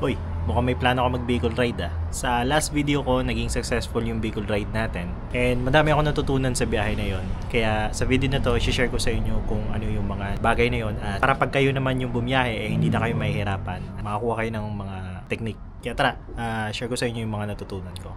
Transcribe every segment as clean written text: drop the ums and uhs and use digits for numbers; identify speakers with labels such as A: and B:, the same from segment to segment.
A: Hoy, mukhang may plano ako mag-Bicol ride ah. Sa last video ko, naging successful yung Bicol ride natin. And madami ako natutunan sa biyahe na yon. Kaya sa video na to, share ko sa inyo kung ano yung mga bagay na yon. At para pag kayo naman yung bumiyahe, hindi na kayo mahihirapan. Makakuha kayo ng mga technique. Kaya tara, share ko sa inyo yung mga natutunan ko.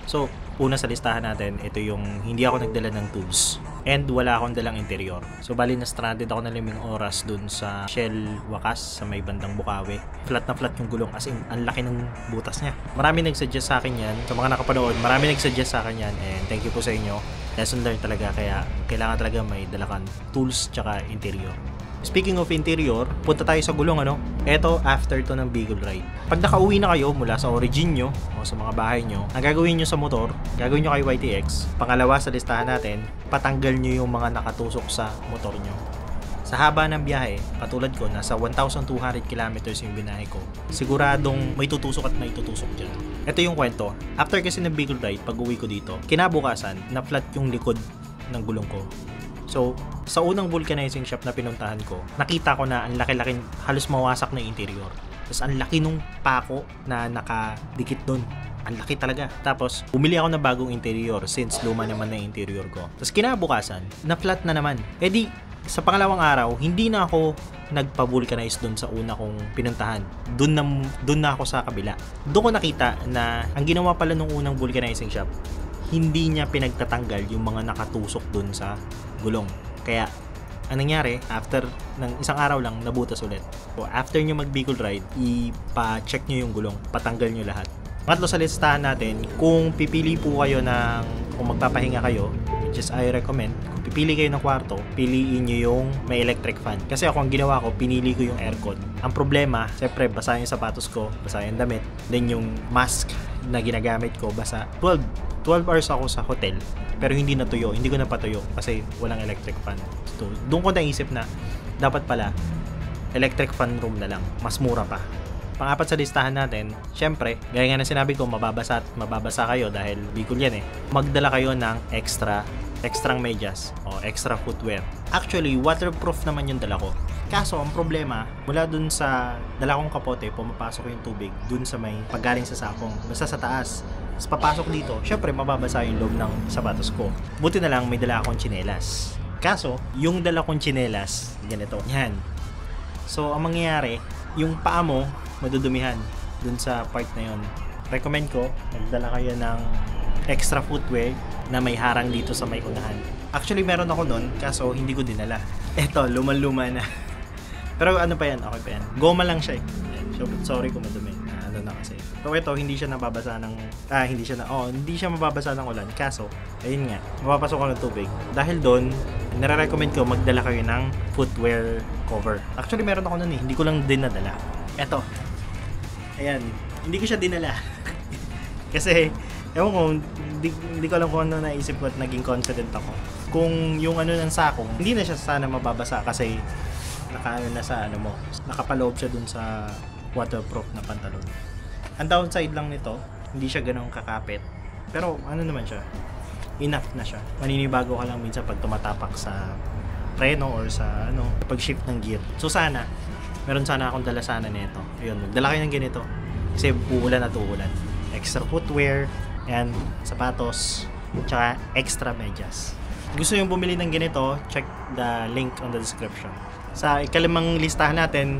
A: So, una sa listahan natin, ito yung hindi ako nagdala ng tools and wala akong dalang interior. So, bali na stranded ako na 5 oras dun sa Shell Wakas sa may bandang Bukawi. Flat na flat yung gulong, as in, ang laki ng butas niya. Marami nagsuggest sa akin yan. Sa mga nakapanood, marami nagsuggest sa akin yan and thank you po sa inyo. Lesson learned talaga, kaya kailangan talaga may dalakan tools tsaka interior. Speaking of interior, punta tayo sa gulong ano. Ito after to ng Bicol ride. Pag nakauwi na kayo mula sa origin nyo o sa mga bahay nyo, ang gagawin nyo sa motor, gagawin nyo kay YTX. Pangalawa sa listahan natin, patanggal nyo yung mga nakatusok sa motor nyo. Sa haba ng biyahe, katulad ko, nasa 1,200 kilometers yung binahe ko. Siguradong may tutusok at may tutusok dyan. Ito yung kwento. After kasi ng Bicol ride, pag uwi ko dito, kinabukasan, na flat yung likod ng gulong ko. So, sa unang vulcanizing shop na pinuntahan ko, nakita ko na ang laki-laking halos mawasak na interior. Tapos ang laki nung pako na nakadikit doon. Ang laki talaga. Tapos, bumili ako ng bagong interior since luma naman na interior ko. Tapos kinabukasan, na flat na naman. E di, sa pangalawang araw, hindi na ako nagpa-vulcanize doon sa una kong pinuntahan. Doon na ako sa kabila. Doon ko nakita na ang ginawa pala nung unang vulcanizing shop, hindi niya pinagtatanggal yung mga nakatusok dun sa gulong. Kaya, ang nangyari, after ng isang araw lang, nabutas ulit. So, after nyo mag-Bicol ride, ipa-check nyo yung gulong, patanggal nyo lahat. Pangatlo sa listahan natin, kung pipili po kayo kung magpapahinga kayo, which is I recommend, kung pipili kayo ng kwarto, piliin nyo yung may electric fan. Kasi ako, ang ginawa ko, pinili ko yung aircon. Ang problema, syempre, basa yung sapatos ko, basa yung damit, then yung mask na ginagamit ko, basa. 12 hours ako sa hotel, pero hindi natuyo, hindi ko napatuyo kasi walang electric fan. So, doon ko naisip na dapat pala electric fan room na lang, mas mura pa. Pang-apat sa listahan natin, syempre, gaya nga na sinabi ko, mababasa kayo dahil Bicol yan eh. Magdala kayo ng extra medyas o extra footwear. Actually, waterproof naman yung dala ko. Kaso, ang problema, mula dun sa dala kong kapote, pumapasok yung tubig dun sa may paggaling sa sakong, basta sa taas. Tapos papasok dito, syempre mababasa yung loob ng sapatos ko. Buti na lang may dala akong tsinelas. Kaso, yung dala kong tsinelas, ganito, yan. So, ang mangyayari, yung paa mo, madudumihan dun sa part na yun. Recommend ko, magdala kayo ng extra footwear na may harang dito sa may unahan. Actually, meron ako nun, kaso hindi ko dinala. Eto, luma na. Pero ano pa yan? Okay pa yan. Goma lang siya eh. So, sorry kung madumi. Ano na kasi. So ito, hindi siya mababasa ng ulan. Kaso, ayun nga, mapapasok ko ng tubig. Dahil doon, nare-recommend ko magdala kayo ng footwear cover. Actually, meron ako nun eh. Hindi ko lang din nadala. Eto. Ayan. Hindi ko siya dinala. Kasi, ewan ko, hindi ko alam kung ano naisip ko at naging confident ako. Kung yung ano ng sakong, hindi na siya sana mababasa kasi nakapaloob siya dun sa waterproof na pantalon. Ang downside lang nito, hindi siya ganun kakapit. Pero ano naman siya, enough na siya. Maninibago ka lang minsan pag tumatapak sa preno or sa pag-shift ng gear. So meron sana akong dala sana nito. Ayun, magdala kayo ng ganito. Kasi uulan at uulan. Extra footwear, and sapatos, tsaka extra medyas. Gusto yung bumili ng ganito, check the link on the description. Sa ikalimang listahan natin,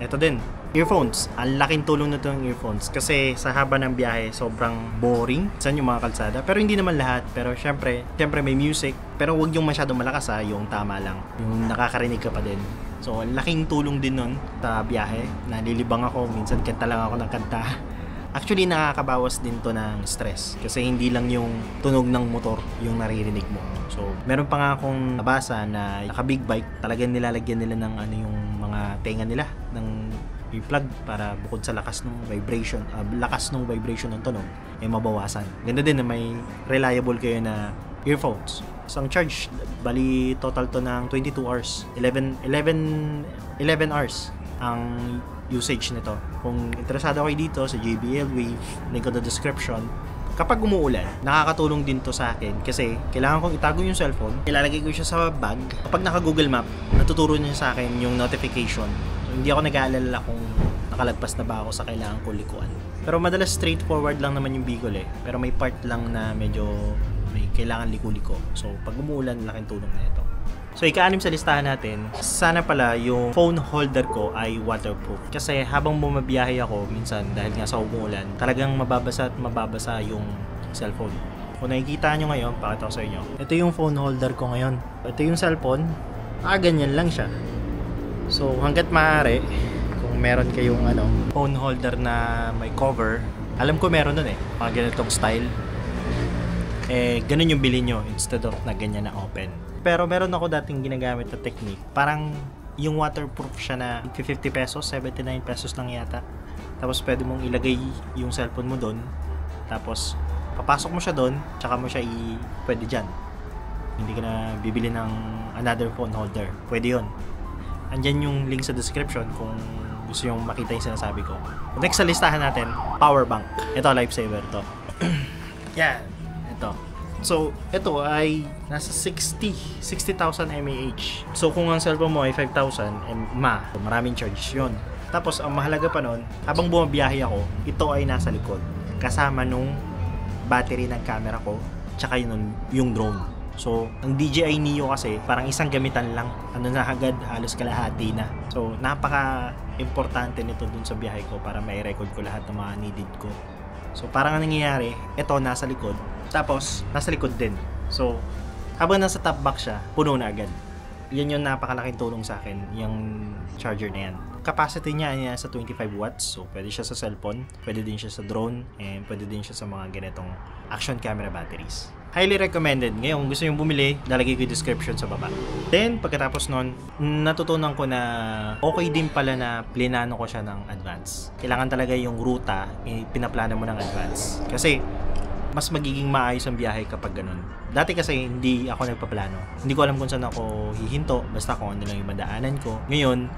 A: ito din, earphones. Ang laking tulong na itong earphones kasi sa haba ng biyahe, sobrang boring saan yung mga kalsada. Pero hindi naman lahat. Pero syempre may music. Pero wag yung masyadong malakas yung tama lang. Yung nakakarinig ka pa din. So, laking tulong din nun sa biyahe. Nalilibang ako, minsan kanta lang ako ng kanta. Actually, nakakabawas din to ng stress kasi hindi lang yung tunog ng motor yung naririnig mo. So, meron pa nga akong nabasa na naka-big bike, talagang nilalagyan nila ng yung mga tenga nila ng i-plug para bukod sa lakas ng vibration ng tunog ay mabawasan. Ganda din na may reliable kayo na earphones. Isang charge, bali total to ng 22 hours. 11 hours ang usage nito. Kung interesado kayo dito sa JBL Wave, link on the description. Kapag umuulan, nakakatulong din to sa akin kasi kailangan kong itago yung cellphone, ilalagay ko siya sa bag. Kapag naka Google Map, natuturo niya sa akin yung notification. So, hindi ako nag-aalala kung nakakalagpas na ba ako sa kailangan ko likuan. Pero madalas straightforward lang naman yung Bicol pero may part lang na medyo may kailangan liku-liko. So pag umuulan, laking tulong na ito. So ika-anim sa listahan natin, sana pala yung phone holder ko ay waterproof. Kasi habang bumabiyahe ako, minsan dahil nga sa umuulan, talagang mababasa at mababasa yung cellphone. Kung nakikita nyo ngayon, pakita ko sa inyo. Ito yung phone holder ko ngayon. Ito yung cellphone. Ganyan lang siya. So hanggat maaari, kung meron kayong phone holder na may cover, alam ko meron dun mga ganitong style. Ganun yung bilhin nyo instead of na ganyan na open. Pero meron ako dating ginagamit na technique. Parang yung waterproof siya na 50 pesos, 79 pesos lang yata. Tapos pwede mong ilagay yung cellphone mo doon. Tapos papasok mo siya doon, tsaka mo siya pwede dyan. Hindi ka na bibili ng another phone holder. Pwede yun. Andyan yung link sa description kung gusto yung makita yung sinasabi ko. Next sa listahan natin, power bank. Ito, lifesaver to. Yan. Ito. So, ito ay nasa 60,000 mAh. So, kung ang cellphone mo ay 5,000 maraming charge yun. Tapos, ang mahalaga pa nun, habang bumabiyahe ako, ito ay nasa likod. Kasama nung battery ng camera ko, tsaka yung drone. So, ang DJI Neo kasi, parang isang gamitan lang. Na agad, halos kalahati na. So, napaka-importante nito dun sa biyahe ko para mai-record ko lahat ng mga needed ko. So, parang ang nangyayari, ito nasa likod, tapos nasa likod din. So, habang nasa top box siya, puno na agad. Yan yung napakalaking tulong sa akin, yung charger na yan. Capacity niya ay nasa 25 watts, so pwede siya sa cellphone, pwede din siya sa drone, and pwede din siya sa mga ganitong action camera batteries. Highly recommended. Ngayon, gusto nyo bumili, lalagay ko yung description sa baba. Then, pagkatapos nun, natutunan ko na okay din pala na plinano ko siya ng advance. Kailangan talaga yung ruta, pinaplano mo ng advance. Kasi, mas magiging maayos ang biyahe kapag ganun. Dati kasi hindi ako nagpaplano. Hindi ko alam kung saan ako hihinto, basta kung ano lang yung madaanan ko. Ngayon,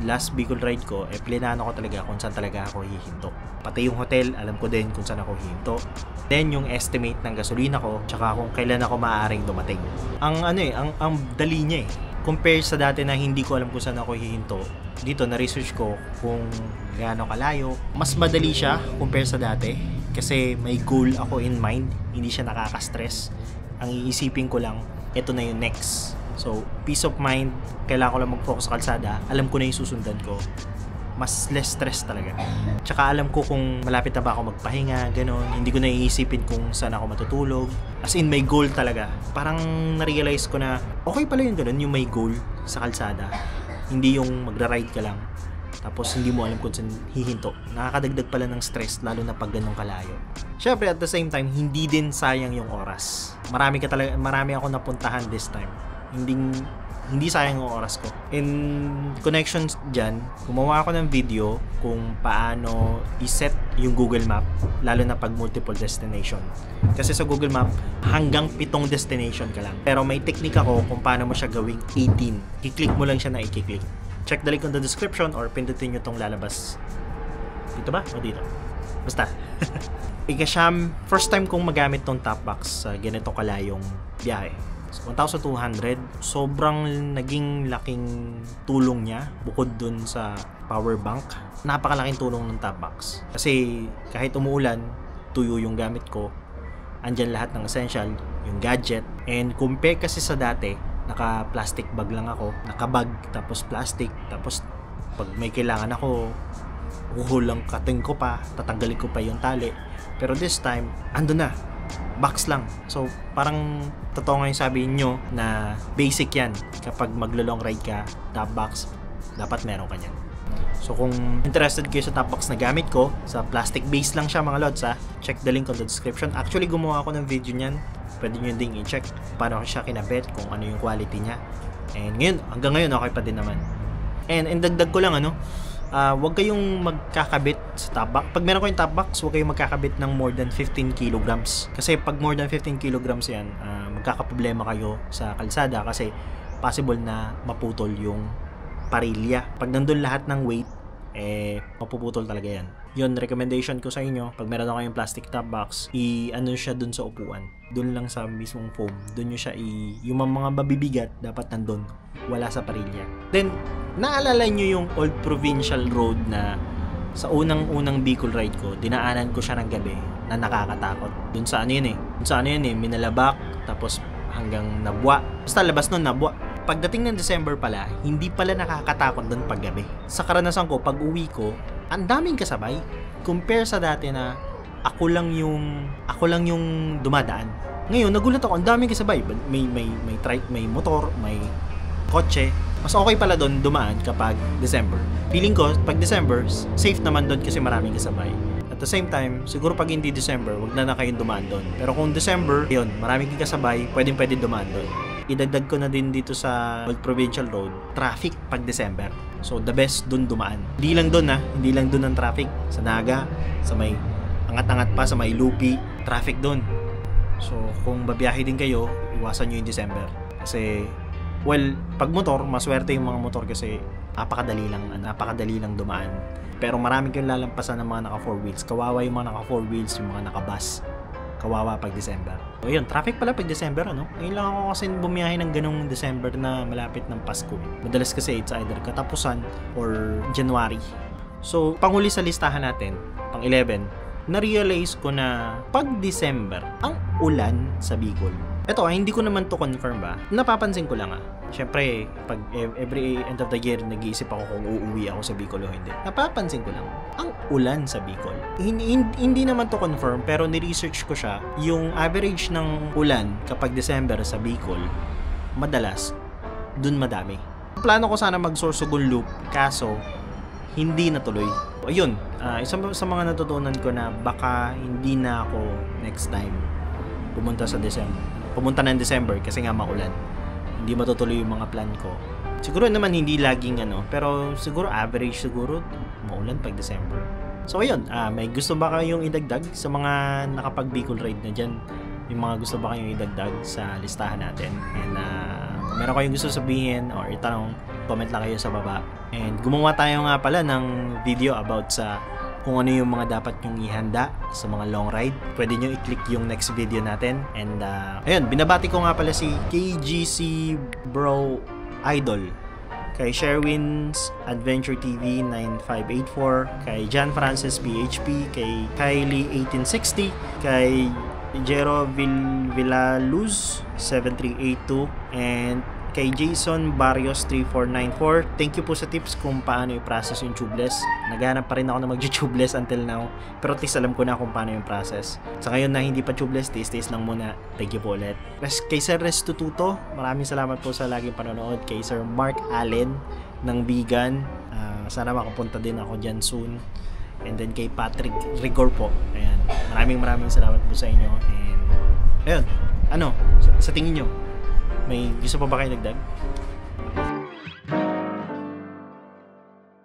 A: last Bicol ride ko, plinano ko talaga kung saan talaga ako hihinto. Pati yung hotel, alam ko din kung saan ako hihinto. Then yung estimate ng gasolina ko, tsaka kung kailan ako maaaring dumating. Ang dali niya compare sa dati na hindi ko alam kung saan ako hihinto. Dito na-research ko kung gaano kalayo. Mas madali siya compare sa dati kasi may goal ako in mind, hindi siya nakaka-stress. Ang iisipin ko lang, ito na yung next. So, peace of mind, kailangan ko lang mag-focus sa kalsada, alam ko na yung susundan ko. Mas less stress talaga. Tsaka alam ko kung malapit na ba ako magpahinga, gano'n. Hindi ko na iisipin kung saan ako matutulog. As in, may goal talaga. Parang na-realize ko na, okay pala yung gano'n, yung may goal sa kalsada. Hindi yung magra-ride ka lang. Tapos hindi mo alam kung saan hihinto. Nakakadagdag pala ng stress, lalo na pag ganun kalayo. Syempre, at the same time, hindi din sayang yung oras. Marami ako napuntahan this time. Hindi sayang yung oras ko. In connections dyan, gumawa ako ng video kung paano iset yung Google Map, lalo na pag multiple destination. Kasi sa Google Map, hanggang 7 destination ka lang. Pero may technique ako kung paano mo siya gawing 18. I-click mo lang siya na i-click. Check the link on the description or pindutin nyo tong lalabas. Dito ba? O dito? Basta. Ika-siyam, first time kong magamit tong top box sa ganito kalayong biyahe. 1,200. Sobrang naging laking tulong niya bukod dun sa power bank. Napakalaking tulong ng top box. Kasi kahit umuulan, tuyo yung gamit ko. Andyan lahat ng essential, yung gadget. And compare kasi sa dati, naka-plastic bag lang ako. Naka-bag, tapos plastic. Tapos pag may kailangan ako, uhulang kating ko pa, tatanggalin ko pa yung tali. Pero this time, ando na. Box lang. So, parang totoo nga yung sabi nyo na basic yan. Kapag maglo-long ride ka, top box, dapat meron ka yan. So, kung interested kayo sa top box na gamit ko, sa plastic base lang siya mga lods check the link on the description. Actually, gumawa ako ng video nyan. Pwede nyo ding i-check paano siya kinabit, kung ano yung quality niya. And ngayon, hanggang ngayon, okay pa din naman. And dagdag ko lang, huwag kayong magkakabit sa top box. Pag meron kayong top box, huwag kayong magkakabit ng more than 15 kilograms. Kasi pag more than 15 kilograms yan, magkakaproblema kayo sa kalsada kasi possible na maputol yung parilya. Pag nandun lahat ng weight, mapuputol talaga yan. Yun, recommendation ko sa inyo, pag meron kayong plastic top box, i-ano siya dun sa upuan. Dun lang sa mismong foam. Dun nyo siya yung mga mabibigat, dapat nandun. Wala sa parilya. Then, naalala nyo yung old provincial road na Sa unang-unang Bicol ride ko, dinaanan ko siya ng gabi na nakakatakot. Dun sa ano yun eh. Minalabak, tapos hanggang Nabwa. Basta labas nun, Nabwa. Pagdating ng December pala, hindi pala nakakatakot dun pag gabi. Sa karanasan ko, pag uwi ko, ang daming kasabay. Compare sa dati na ako lang yung dumadaan. Ngayon, nagulat ako, ang daming kasabay. May motor, may kotse. Mas okay pala doon dumaan kapag December. Feeling ko, pag December, safe naman doon kasi maraming kasabay. At the same time, siguro pag hindi December, wag na kayong dumaan doon. Pero kung December, yun, maraming kasabay, pwede dumaan doon. Idagdag ko na din dito sa Old Provincial Road, traffic pag December. So, the best doon dumaan. Hindi lang doon ang traffic. Sa Naga, sa may angat-angat pa, sa may Lupi, traffic doon. So, kung babiyahe din kayo, iwasan nyo yung December. Kasi, well, pag motor, maswerte yung mga motor kasi napakadali lang dumaan. Pero maraming kayong lalampasan ng mga naka 4 wheels. Kawawa yung mga naka 4 wheels, yung mga naka bus. Kawawa pag December. So, yun, traffic pala pag December, ano? Ngayon lang ako kasi bumiyahe ng ganong December na malapit ng Pasko. Madalas kasi it's either katapusan or January. So, panghuli sa listahan natin, pang 11, na-realize ko na pag December, ang ulan sa Bicol. Ito hindi ko naman to confirm ba. Napapansin ko lang Siyempre, pag every end of the year, nag-iisip ako kung uuwi ako sa Bicol o hindi. Napapansin ko lang, ang ulan sa Bicol. Hindi naman to confirm, pero ni-research ko siya. Yung average ng ulan kapag December sa Bicol, madalas, dun madami. Plano ko sana mag-Sorsogon Loop, kaso, hindi natuloy. Ayun, isa sa mga natutunan ko na baka hindi na ako next time pumunta ng December kasi nga maulan. Hindi matutuloy yung mga plan ko. Siguro naman hindi laging pero siguro average siguro maulan pag December. So ayun, may gusto ba kayong idagdag sa mga nakapag Bicol ride na dyan? May mga gusto ba kayong idagdag sa listahan natin? And kung meron kayong gusto sabihin or itanong, comment lang kayo sa baba. And gumawa tayo nga pala ng video about sa kung ano yung mga dapat nyong ihanda sa mga long ride. Pwede nyo i-click yung next video natin. And ayun, binabati ko nga pala si KGC Bro Idol, kay Sherwin's Adventure TV 9584, kay John Francis PHP, kay Kylie 1860, kay Jero Villaluz 7382, and kay Jason Barrios 3494. Thank you po sa tips kung paano i-process yung tubeless. Naghahanap pa rin ako na mag-tubeless until now, pero at least alam ko na kung paano yung process. Sa ngayon na hindi pa tubeless, taste lang muna. Thank you po ulit. Kay Sir Restituto, maraming salamat po sa laging panonood. Kay Sir Mark Allen ng Bigan, sana makapunta din ako dyan soon. And then kay Patrick Rigor po, ayan, maraming salamat po sa inyo. And ayun, sa tingin nyo, may gusto pa ba kayo dagdag?